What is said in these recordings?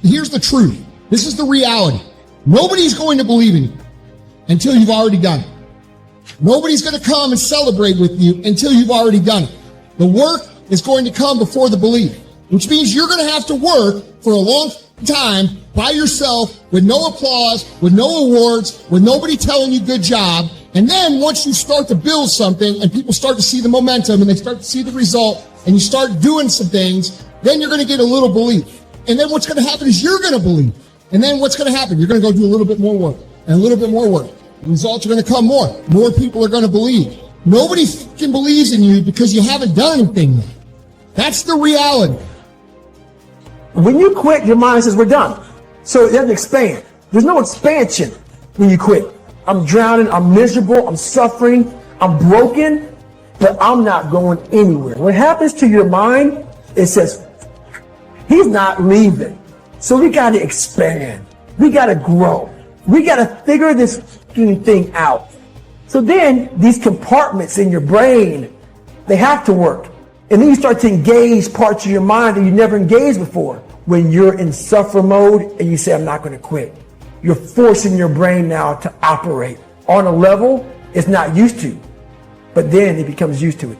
Here's the truth. This is the reality. Nobody's going to believe in you until you've already done it. Nobody's going to come and celebrate with you until you've already done it. The work is going to come before the belief, which means you're going to have to work for a long time by yourself with no applause, with no awards, with nobody telling you good job. And then once you start to build something and people start to see the momentum and they start to see the result and you start doing some things, then you're going to get a little belief. And then what's going to happen is you're going to believe. And then what's going to happen? You're going to go do a little bit more work and a little bit more work. The results are going to come more. More people are going to believe. Nobody fucking believes in you because you haven't done anything yet. That's the reality. When you quit, your mind says, we're done. So it doesn't expand. There's no expansion when you quit. I'm drowning, I'm miserable, I'm suffering, I'm broken, but I'm not going anywhere. What happens to your mind, it says, he's not leaving. So we got to expand. We got to grow. We got to figure this thing out. So then these compartments in your brain, they have to work. And then you start to engage parts of your mind that you never engaged before. When you're in suffer mode and you say, I'm not going to quit. You're forcing your brain now to operate on a level it's not used to. But then it becomes used to it.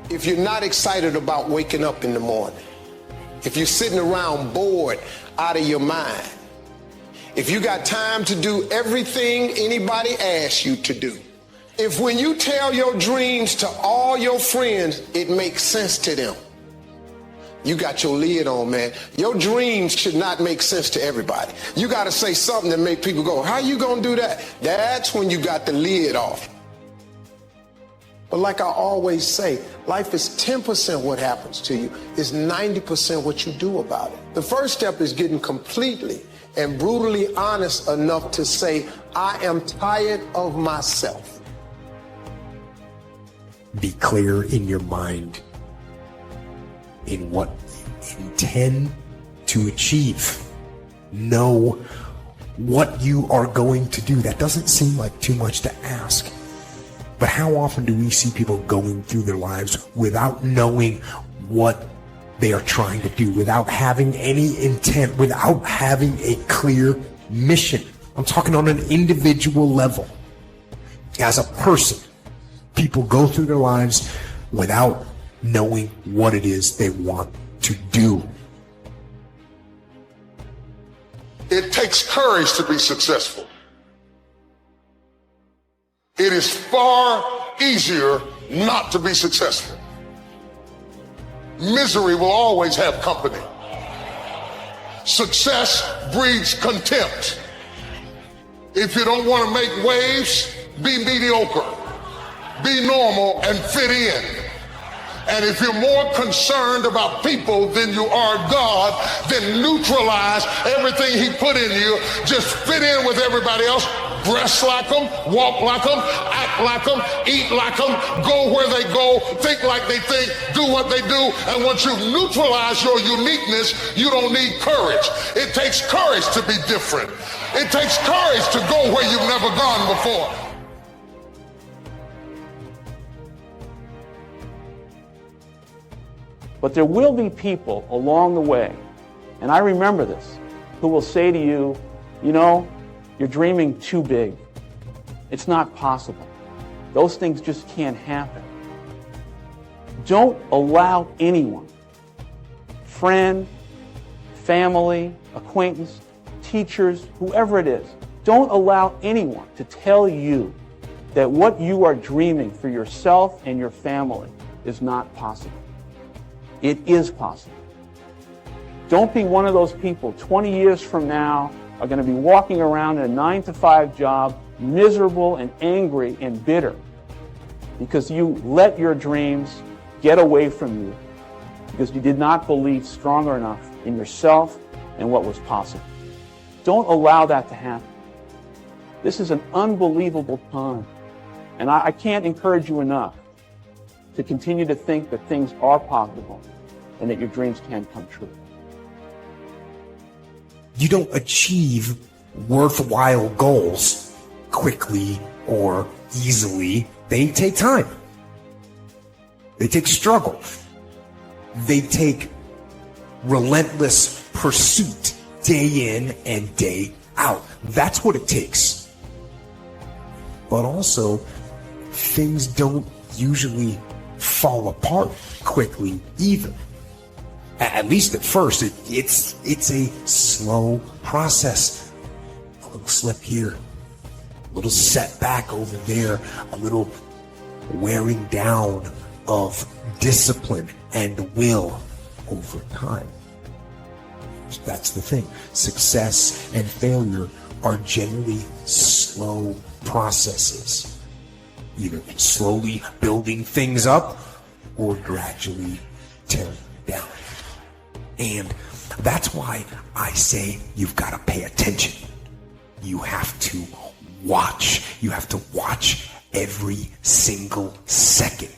If you're not excited about waking up in the morning, if you're sitting around bored out of your mind, if you got time to do everything anybody asks you to do, if when you tell your dreams to all your friends, it makes sense to them, you got your lid on, man. Your dreams should not make sense to everybody. You got to say something that make people go, how you going to do that? That's when you got the lid off. But like I always say, life is 10% what happens to you. It's 90% what you do about it. The first step is getting completely and brutally honest enough to say, I am tired of myself. Be clear in your mind in what you intend to achieve. Know what you are going to do. That doesn't seem like too much to ask. But how often do we see people going through their lives without knowing what they are trying to do, without having any intent, without having a clear mission? I'm talking on an individual level. As a person, people go through their lives without knowing what it is they want to do. It takes courage to be successful. It is far easier not to be successful. Misery will always have company. Success breeds contempt. If you don't want to make waves, be mediocre. Be normal and fit in. And if you're more concerned about people than you are God, then neutralize everything he put in you. Just fit in with everybody else. Dress like them, walk like them, act like them, eat like them, go where they go, think like they think, do what they do. And once you neutralize your uniqueness, you don't need courage. It takes courage to be different. It takes courage to go where you've never gone before. But there will be people along the way, and I remember this, who will say to you, you know, you're dreaming too big. It's not possible. Those things just can't happen. Don't allow anyone, friend, family, acquaintance, teachers, whoever it is, don't allow anyone to tell you that what you are dreaming for yourself and your family is not possible. It is possible. Don't be one of those people 20 years from now are going to be walking around in a 9-to-5 job, miserable and angry and bitter because you let your dreams get away from you because you did not believe stronger enough in yourself and what was possible. Don't allow that to happen. This is an unbelievable time, and I can't encourage you enough to continue to think that things are possible and that your dreams can come true. You don't achieve worthwhile goals quickly or easily. They take time. They take struggle. They take relentless pursuit day in and day out. That's what it takes. But also, things don't usually fall apart quickly either. At least at first, it's a slow process. A little slip here, a little setback over there, a little wearing down of discipline and will over time. That's the thing. Success and failure are generally slow processes. Either slowly building things up or gradually tearing down. And that's why I say you've got to pay attention. You have to watch. You have to watch every single second.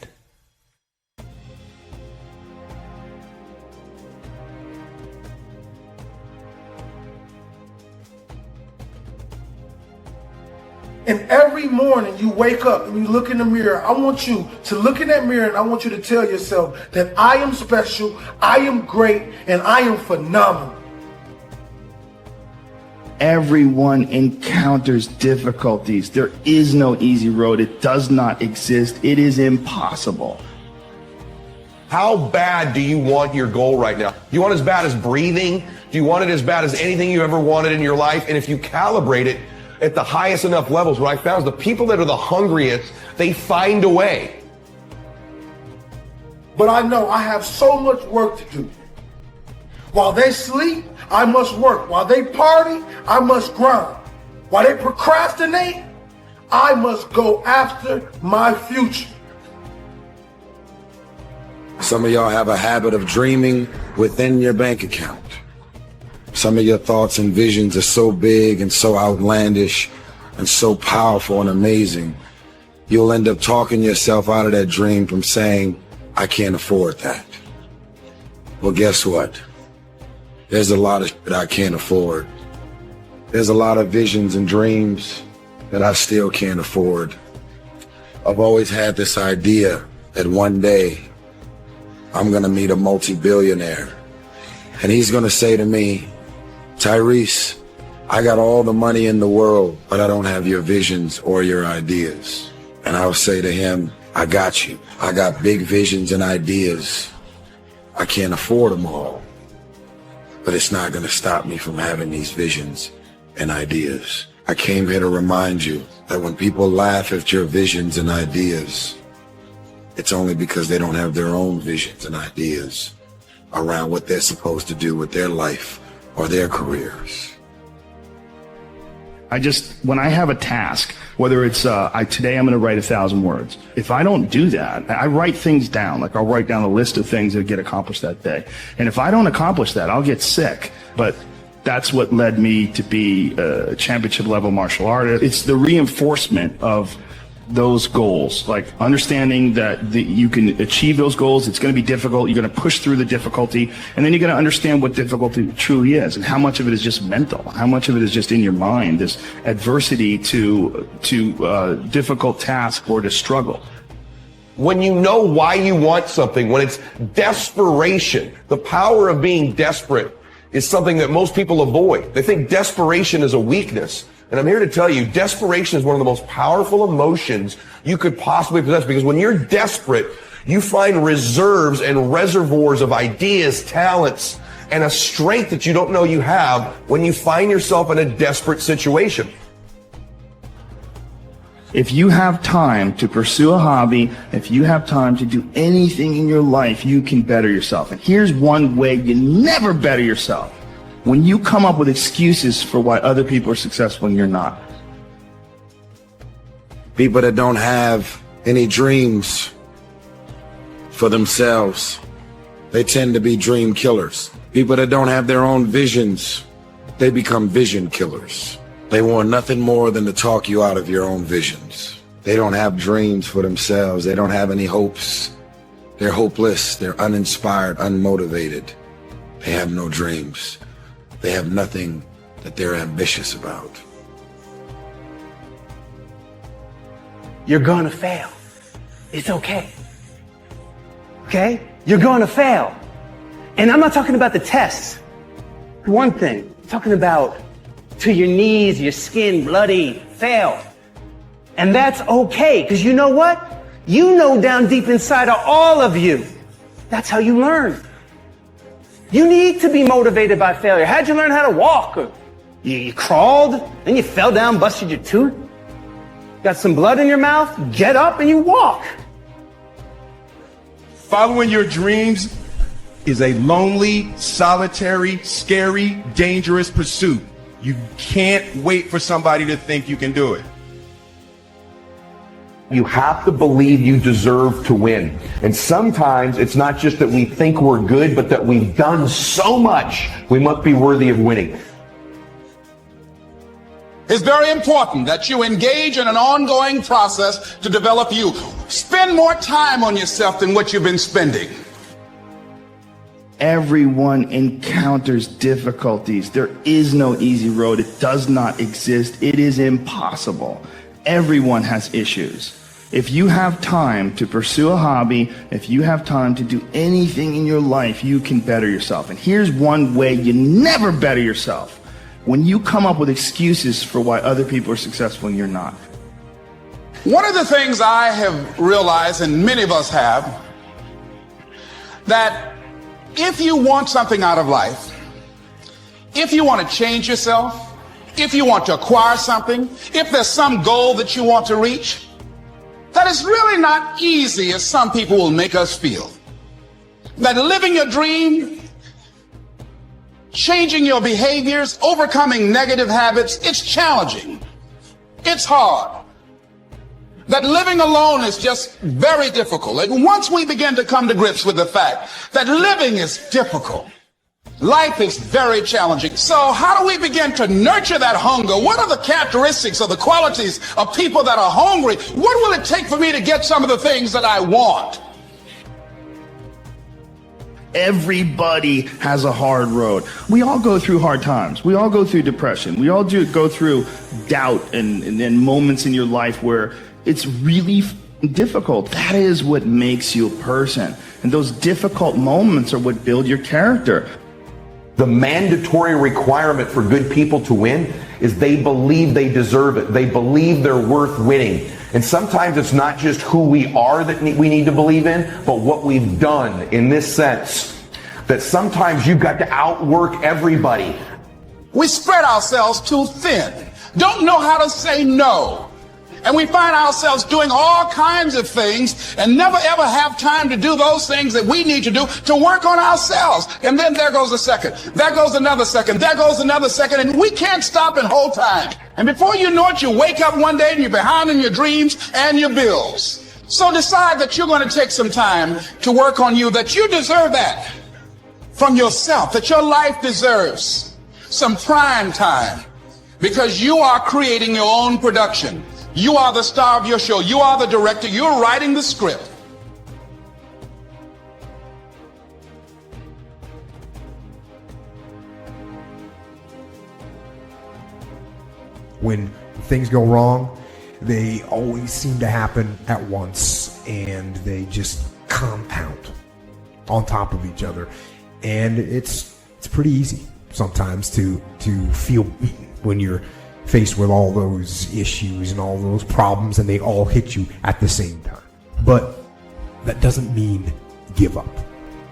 And every morning you wake up and you look in the mirror, I want you to look in that mirror and I want you to tell yourself that I am special, I am great, and I am phenomenal. Everyone encounters difficulties. There is no easy road. It does not exist. It is impossible. How bad do you want your goal right now? Do you want it as bad as breathing? Do you want it as bad as anything you ever wanted in your life? And if you calibrate it at the highest enough levels, what I found is the people that are the hungriest, they find a way. But I know I have so much work to do. While they sleep, I must work. While they party, I must grind. While they procrastinate, I must go after my future. Some of y'all have a habit of dreaming within your bank account. Some of your thoughts and visions are so big and so outlandish and so powerful and amazing, you'll end up talking yourself out of that dream from saying, I can't afford that. Well, guess what? There's a lot of shit I can't afford. There's a lot of visions and dreams that I still can't afford. I've always had this idea that one day I'm gonna meet a multi-billionaire and he's gonna say to me, Tyrese, I got all the money in the world, but I don't have your visions or your ideas. And I'll say to him, I got you. I got big visions and ideas. I can't afford them all, but it's not going to stop me from having these visions and ideas. I came here to remind you that when people laugh at your visions and ideas, it's only because they don't have their own visions and ideas around what they're supposed to do with their life or their careers. When I have a task, whether it's today I'm going to write 1,000 words. If I don't do that, I write things down. Like I'll write down a list of things that get accomplished that day. And if I don't accomplish that, I'll get sick. But that's what led me to be a championship level martial artist. It's the reinforcement of those goals, like understanding that you can achieve those goals. It's going to be difficult. You're going to push through the difficulty, and then you're going to understand what difficulty truly is, and how much of it is just mental, how much of it is just in your mind. This adversity to difficult task or to struggle. When you know why you want something, when it's desperation, the power of being desperate is something that most people avoid. They think desperation is a weakness. And I'm here to tell you, desperation is one of the most powerful emotions you could possibly possess, because when you're desperate, you find reserves and reservoirs of ideas, talents, and a strength that you don't know you have when you find yourself in a desperate situation. If you have time to pursue a hobby, if you have time to do anything in your life, you can better yourself. And here's one way you never better yourself. When you come up with excuses for why other people are successful and you're not. People that don't have any dreams for themselves, they tend to be dream killers. People that don't have their own visions, they become vision killers. They want nothing more than to talk you out of your own visions. They don't have dreams for themselves. They don't have any hopes. They're hopeless. They're uninspired, unmotivated. They have no dreams. They have nothing that they're ambitious about. you're gonna fail. It's okay. Okay? You're gonna fail. And I'm not talking about the tests. One thing, I'm talking about to your knees, your skin bloody, fail. And that's okay, because you know what? You know down deep inside of all of you, that's how you learn. You need to be motivated by failure. How'd you learn how to walk? You crawled, then you fell down, busted your tooth. Got some blood in your mouth, get up and you walk. Following your dreams is a lonely, solitary, scary, dangerous pursuit. You can't wait for somebody to think you can do it. You have to believe you deserve to win. And sometimes it's not just that we think we're good, but that we've done so much, we must be worthy of winning. It's very important that you engage in an ongoing process to develop you. Spend more time on yourself than what you've been spending. Everyone encounters difficulties. There is no easy road. It does not exist. It is impossible. Everyone has issues. If you have time to pursue a hobby, if you have time to do anything in your life, you can better yourself. And here's one way you never better yourself. When you come up with excuses for why other people are successful and you're not. One of the things I have realized, and many of us have, that if you want something out of life, if you want to change yourself, if you want to acquire something, if there's some goal that you want to reach, that it's really not easy as some people will make us feel. That living your dream, changing your behaviors, overcoming negative habits, it's challenging. It's hard. That living alone is just very difficult. And once we begin to come to grips with the fact that living is difficult, life is very challenging. So how do we begin to nurture that hunger? What are the characteristics or the qualities of people that are hungry? What will it take for me to get some of the things that I want? Everybody has a hard road. We all go through hard times. We all go through depression. We all go through doubt and moments in your life where it's really difficult. That is what makes you a person. And those difficult moments are what build your character. The mandatory requirement for good people to win is they believe they deserve it. They believe they're worth winning. And sometimes it's not just who we are that we need to believe in, but what we've done in this sense. That sometimes you've got to outwork everybody. We spread ourselves too thin. Don't know how to say no. And we find ourselves doing all kinds of things and never ever have time to do those things that we need to do to work on ourselves. And then there goes a second. There goes another second. There goes another second. And we can't stop and hold time. And before you know it, you wake up one day and you're behind in your dreams and your bills. So decide that you're going to take some time to work on you, that you deserve that from yourself, that your life deserves some prime time because you are creating your own production. You are the star of your show. You are the director. You're writing the script. When things go wrong, they always seem to happen at once, and they just compound on top of each other. And it's pretty easy sometimes to feel beaten when you're faced with all those issues and all those problems, and they all hit you at the same time. But that doesn't mean give up.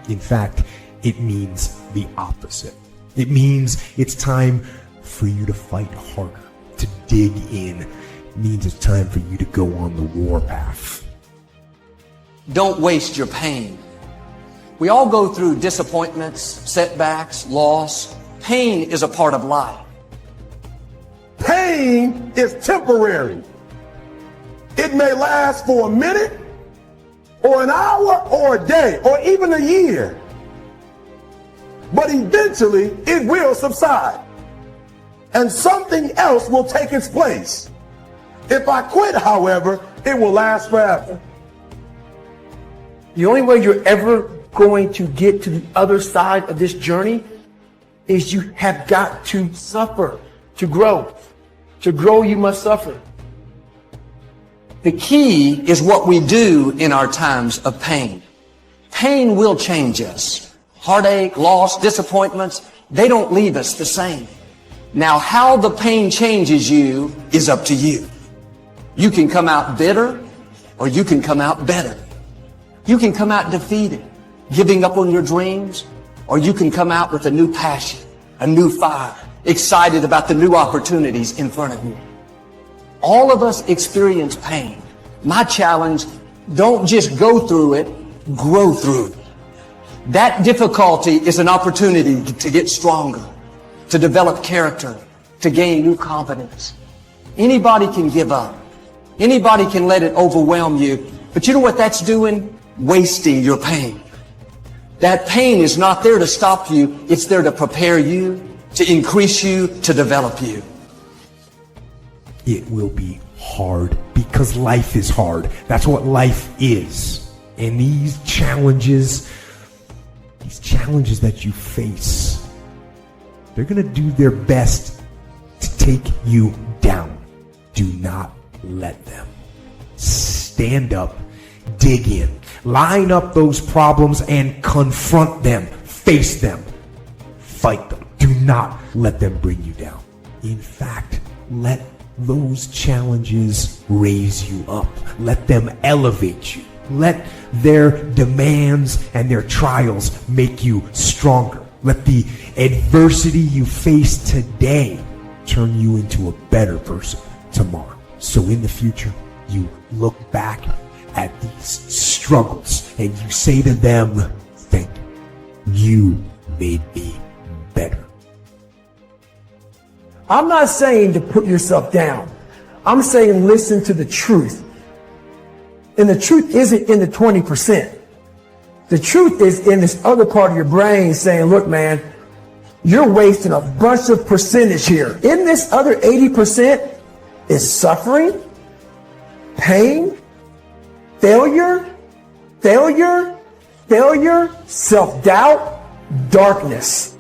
In fact, it means the opposite. It means it's time for you to fight harder, to dig in. It means it's time for you to go on the warpath. Don't waste your pain. We all go through disappointments, setbacks, loss. Pain is a part of life. Pain is temporary. It may last for a minute, or an hour, or a day, or even a year. But eventually, it will subside, and something else will take its place. If I quit, however, it will last forever. The only way you're ever going to get to the other side of this journey is you have got to suffer to grow. To grow, you must suffer. The key is what we do in our times of pain. Pain will change us. Heartache, loss, disappointments, they don't leave us the same. Now, how the pain changes you is up to you. You can come out bitter, or you can come out better. You can come out defeated, giving up on your dreams, or you can come out with a new passion, a new fire, excited about the new opportunities in front of you. All of us experience pain. My challenge, don't just go through it, grow through it. That difficulty is an opportunity to get stronger, to develop character, to gain new confidence. Anybody can give up. Anybody can let it overwhelm you. But you know what that's doing? Wasting your pain. That pain is not there to stop you. It's there to prepare you, to increase you, to develop you. It will be hard because life is hard. That's what life is. And these challenges that you face, they're going to do their best to take you down. Do not let them. Stand up, dig in, line up those problems and confront them, face them, fight them. Do not let them bring you down. In fact, let those challenges raise you up. Let them elevate you. Let their demands and their trials make you stronger. Let the adversity you face today turn you into a better person tomorrow. So in the future, you look back at these struggles and you say to them, thank you. You made me better. I'm not saying to put yourself down. I'm saying listen to the truth. And the truth isn't in the 20%. The truth is in this other part of your brain saying, look, man, you're wasting a bunch of percentage here. In this other 80% is suffering, pain, failure, self-doubt, darkness,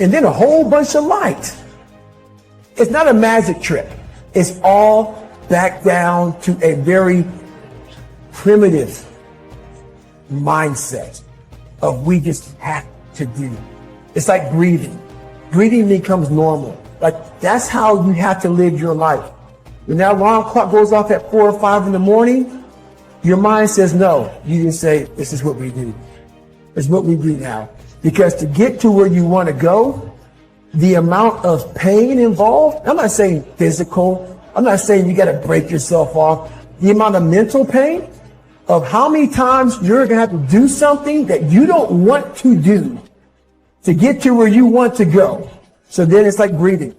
and then a whole bunch of light. It's not a magic trick. It's all back down to a very primitive mindset of we just have to do. It's like breathing. Breathing becomes normal. Like that's how you have to live your life. When that alarm clock goes off at 4 or 5 in the morning, your mind says no. You just say, this is what we do. It's what we do now. Because to get to where you want to go, the amount of pain involved, I'm not saying physical, I'm not saying you got to break yourself off. The amount of mental pain of how many times you're going to have to do something that you don't want to do to get to where you want to go. So then it's like breathing.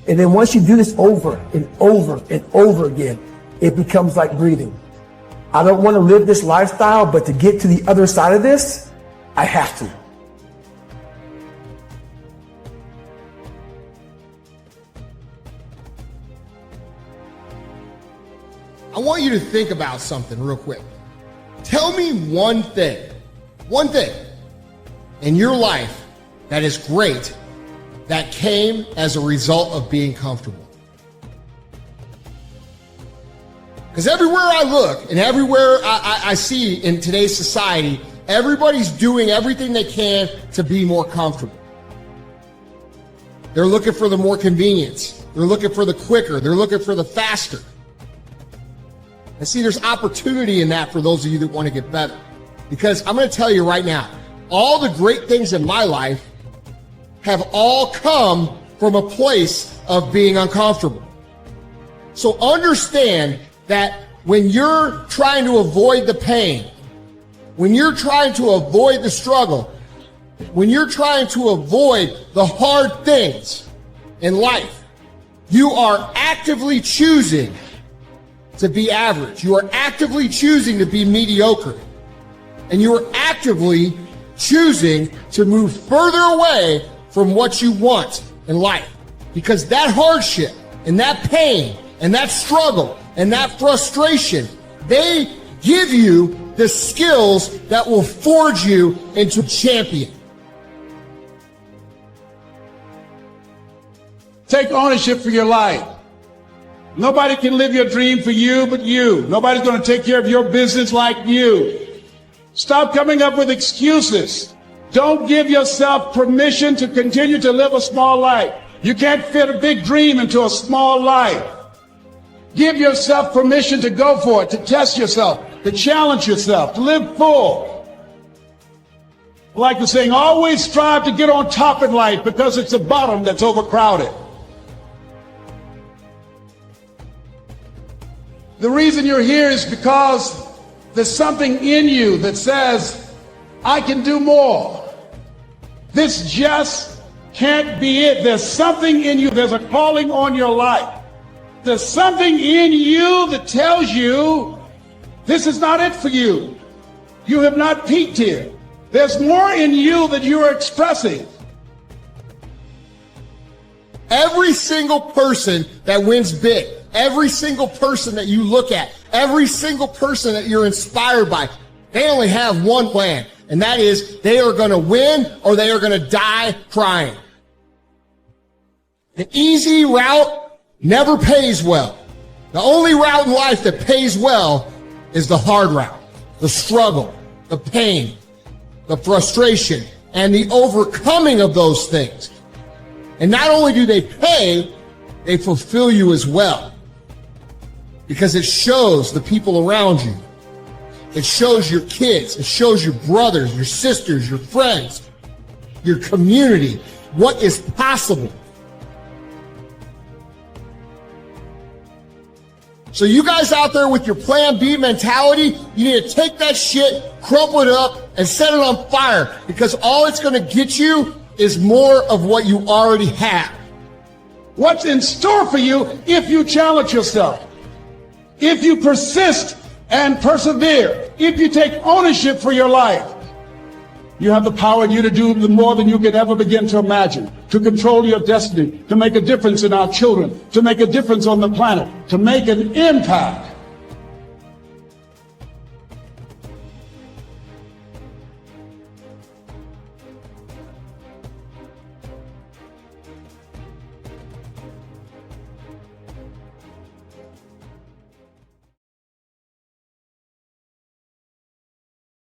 And then once you do this over and over and over again, it becomes like breathing. I don't want to live this lifestyle, but to get to the other side of this, I have to. I want you to think about something real quick. Tell me one thing in your life that is great that came as a result of being comfortable. Because everywhere I look and everywhere I see in today's society, everybody's doing everything they can to be more comfortable. They're looking for the more convenience. They're looking for the quicker. They're looking for the faster. And see, there's opportunity in that for those of you that want to get better. Because I'm going to tell you right now, all the great things in my life have all come from a place of being uncomfortable. So understand that when you're trying to avoid the pain, when you're trying to avoid the struggle, when you're trying to avoid the hard things in life, you are actively choosing to be average. You are actively choosing to be mediocre. And you are actively choosing to move further away from what you want in life. Because that hardship and that pain and that struggle and that frustration, they give you the skills that will forge you into a champion. Take ownership for your life. Nobody can live your dream for you but you. Nobody's going to take care of your business like you. Stop coming up with excuses. Don't give yourself permission to continue to live a small life. You can't fit a big dream into a small life. Give yourself permission to go for it, to test yourself, to challenge yourself, to live full. Like the saying, always strive to get on top in life because it's the bottom that's overcrowded. The reason you're here is because there's something in you that says, I can do more. This just can't be it. There's something in you. There's a calling on your life. There's something in you that tells you this is not it for you. You have not peaked here. There's more in you that you are expressing. Every single person that wins big, every single person that you look at, every single person that you're inspired by, they only have one plan, and that is they are going to win or they are going to die trying. The easy route never pays well. The only route in life that pays well is the hard route, the struggle, the pain, the frustration, and the overcoming of those things. And not only do they pay, they fulfill you as well. Because it shows the people around you. It shows your kids. It shows your brothers, your sisters, your friends, your community, what is possible. So you guys out there with your plan B mentality, you need to take that shit, crumple it up, and set it on fire, because all it's going to get you is more of what you already have. What's in store for you if you challenge yourself, if you persist and persevere, if you take ownership for your life? You have the power in you to do more than you could ever begin to imagine, to control your destiny, to make a difference in our children, to make a difference on the planet, to make an impact.